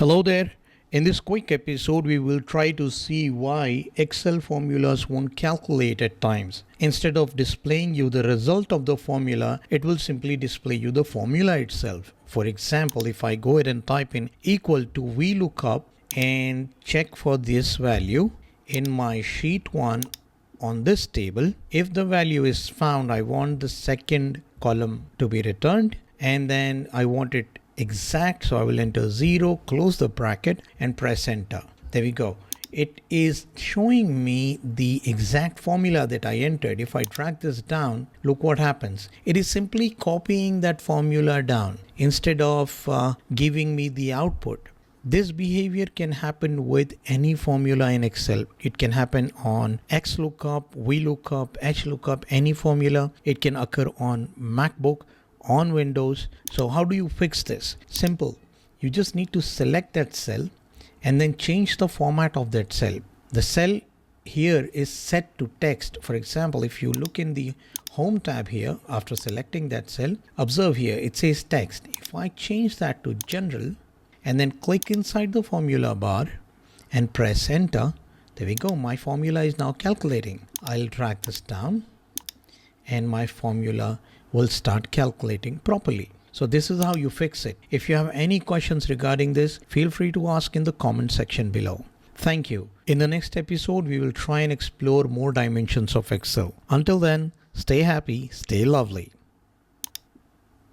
Hello there. In this quick episode, we will try to see why Excel formulas won't calculate at times. Instead of displaying you the result of the formula, it will simply display you the formula itself. For example, if I go ahead and type in equal to VLOOKUP and check for this value in my sheet 1 on this table, if the value is found, I want the second column to be returned, and then I want it exact, so I will enter 0, close the bracket and press enter. There we go. It is showing me the exact formula that I entered. If I drag this down, look what happens. It is simply copying that formula down instead of giving me the output. This behavior can happen with any formula in Excel. It can happen on XLOOKUP, VLOOKUP, HLOOKUP, any formula. It can occur on MacBook, on Windows. So how do you fix this? Simple. You just need to select that cell and then change the format of that cell. The cell here is set to text. For example, if you look in the Home tab here, after selecting that cell, observe here, it says text. If I change that to General and then click inside the formula bar and press enter, there we go. My formula is now calculating. I'll drag this down and my formula will start calculating properly. So this is how you fix it. If you have any questions regarding this, feel free to ask in the comment section below. Thank you. In the next episode, we will try and explore more dimensions of Excel. Until then, stay happy, stay lovely.